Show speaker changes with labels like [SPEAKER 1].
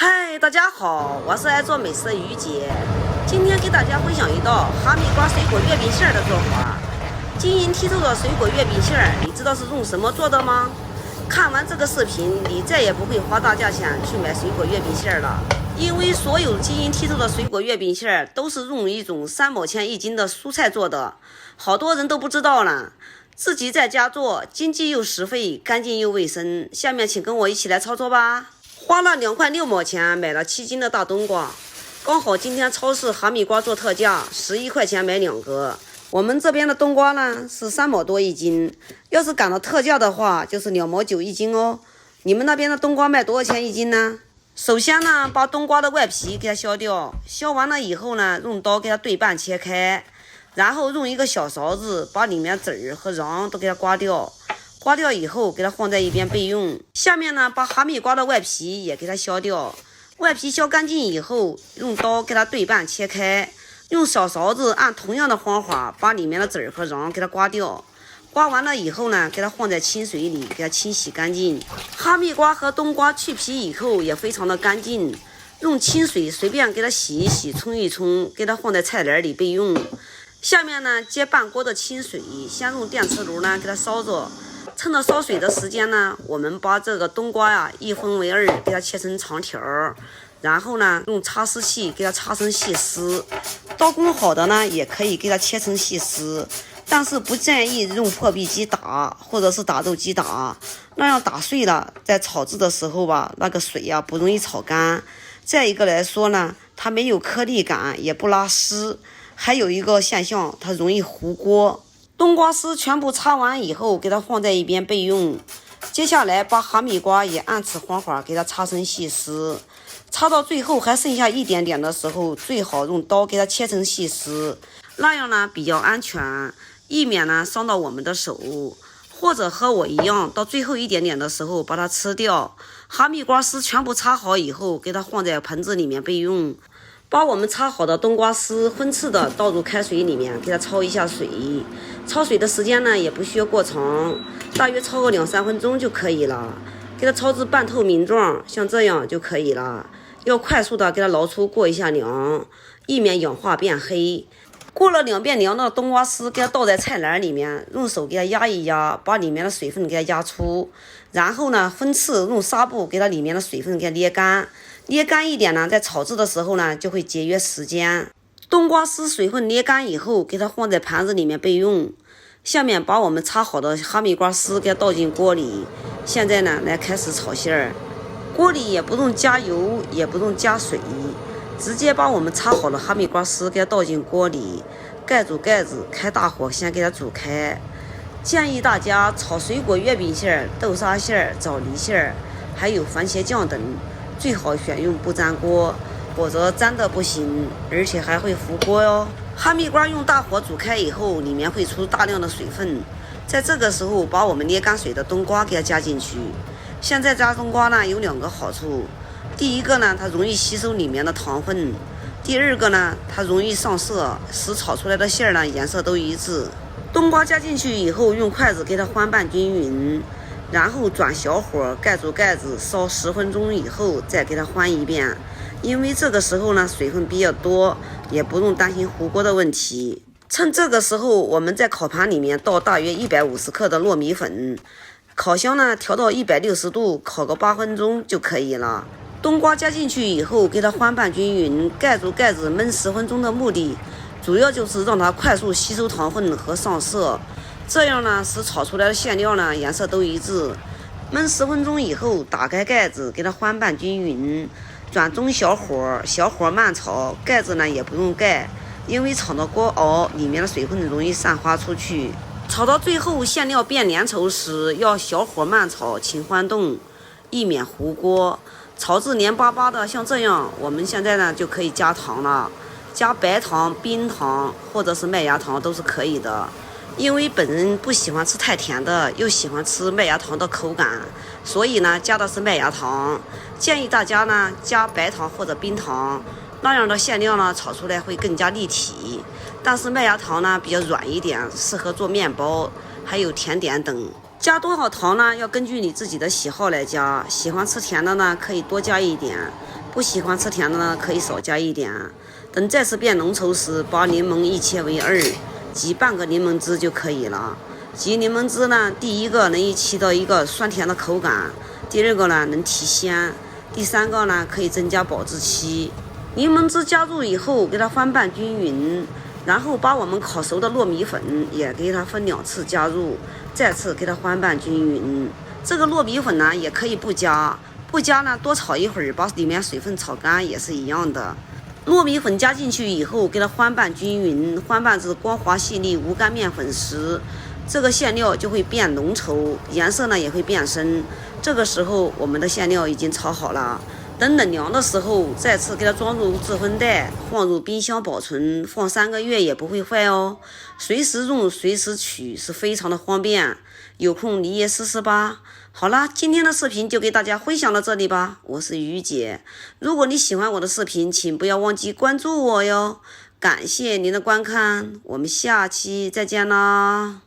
[SPEAKER 1] 嗨，大家好，我是爱做美食的于姐。今天给大家分享一道哈密瓜水果月饼馅的做法。晶莹剔透的水果月饼馅，你知道是用什么做的吗？看完这个视频，你再也不会花大价钱去买水果月饼馅了，因为所有晶莹剔透的水果月饼馅都是用一种3毛钱1斤的蔬菜做的，好多人都不知道呢。自己在家做，经济又实惠，干净又卫生。下面请跟我一起来操作吧。花了2块6毛钱买了7斤的大冬瓜，刚好今天超市哈密瓜做特价，11块钱买2个。我们这边的冬瓜呢是3毛多1斤，要是赶到特价的话就是2毛91斤哦。你们那边的冬瓜卖多少钱1斤呢？首先呢，把冬瓜的外皮给它削掉，削完了以后呢，用刀给它对半切开，然后用一个小勺子把里面籽儿和瓤都给它刮掉。刮掉以后，给它放在一边备用。下面呢，把哈密瓜的外皮也给它削掉，外皮削干净以后，用刀给它对半切开，用小勺子按同样的方法把里面的籽儿和瓤给它刮掉。刮完了以后呢，给它放在清水里，给它清洗干净。哈密瓜和冬瓜去皮以后也非常的干净，用清水随便给它洗一洗，冲一冲，给它放在菜篮里备用。下面呢，接半锅的清水，先用电磁炉呢给它烧着。趁着烧水的时间呢，我们把这个冬瓜呀1分为2，给它切成长条，然后呢用擦丝器给它擦成细丝。刀工好的呢，也可以给它切成细丝，但是不建议用破壁机打或者是打豆机打，那样打碎了，在炒制的时候吧，那个水呀不容易炒干。再一个来说呢，它没有颗粒感，也不拉丝，还有一个现象，它容易糊锅。冬瓜丝全部擦完以后，给它放在一边备用。接下来把哈密瓜也按此方法给它擦成细丝，擦到最后还剩下一点点的时候，最好用刀给它切成细丝，那样呢比较安全，以免呢伤到我们的手。或者和我一样，到最后一点点的时候把它吃掉。哈密瓜丝全部擦好以后，给它放在盆子里面备用。把我们擦好的冬瓜丝分次的倒入开水里面，给它焯一下水。焯水的时间呢也不需要过长，大约焯个2-3分钟就可以了。给它焯至半透明状，像这样就可以了。要快速的给它捞出，过一下凉，以免氧化变黑。过了2遍凉的冬瓜丝，给它倒在菜篮里面，用手给它压一压，把里面的水分给它压出。然后呢，分次用纱布给它里面的水分给它捏干。捏干一点呢，在炒制的时候呢，就会节约时间。冬瓜丝水分捏干以后，给它放在盘子里面备用。下面把我们擦好的哈密瓜丝给它倒进锅里。现在呢，来开始炒馅儿。锅里也不用加油，也不用加水，直接把我们擦好的哈密瓜丝给它倒进锅里，盖住盖子，开大火先给它煮开。建议大家炒水果月饼馅、豆沙馅、枣梨馅，还有番茄酱等，最好选用不粘锅，否则粘的不行，而且还会糊锅哟。哈密瓜用大火煮开以后，里面会出大量的水分，在这个时候把我们捏干水的冬瓜给它加进去。现在加冬瓜呢有2个好处，第一个呢，它容易吸收里面的糖分；第二个呢，它容易上色，使炒出来的馅呢颜色都一致。冬瓜加进去以后，用筷子给它翻拌均匀，然后转小火盖住盖子，烧10分钟以后再给它翻一遍。因为这个时候呢水分比较多，也不用担心糊锅的问题。趁这个时候，我们在烤盘里面倒大约150克的糯米粉，烤箱呢调到160度，烤个8分钟就可以了。冬瓜加进去以后，给它翻拌均匀，盖住盖子焖10分钟的目的，主要就是让它快速吸收糖分和上色，这样呢使炒出来的馅料呢颜色都一致。焖10分钟以后，打开盖子，给它翻拌均匀，转中小火慢炒，盖子呢也不用盖，因为炒到锅熬，里面的水分容易散发出去。炒到最后馅料变粘稠时，要小火慢炒，勤翻动，以免糊锅。炒至黏巴巴的，像这样，我们现在呢就可以加糖了，加白糖、冰糖或者是麦芽糖都是可以的。因为本人不喜欢吃太甜的，又喜欢吃麦芽糖的口感，所以呢加的是麦芽糖。建议大家呢加白糖或者冰糖，那样的馅料呢炒出来会更加立体。但是麦芽糖呢比较软一点，适合做面包还有甜点等。加多少糖呢要根据你自己的喜好来加，喜欢吃甜的呢可以多加一点，不喜欢吃甜的呢，可以少加一点。等再次变浓稠时，把柠檬一切为二，挤半个柠檬汁就可以了。挤柠檬汁呢，第一个能起到一个酸甜的口感，第二个呢能提鲜，第三个呢可以增加保质期。柠檬汁加入以后，给它翻拌均匀，然后把我们烤熟的糯米粉也给它分2次加入，再次给它翻拌均匀。这个糯米粉呢也可以不加，不加呢多炒一会儿，把里面水分炒干也是一样的。糯米粉加进去以后，给它翻拌均匀，翻拌至光滑细腻无干面粉时，这个馅料就会变浓稠，颜色呢也会变深。这个时候我们的馅料已经炒好了。等冷凉的时候，再次给它装入制封袋，放入冰箱保存，放3个月也不会坏哦。随时用随时取，是非常的方便。有空你也试试吧。好啦，今天的视频就给大家分享到这里吧。我是于姐，如果你喜欢我的视频，请不要忘记关注我哟。感谢您的观看，我们下期再见啦。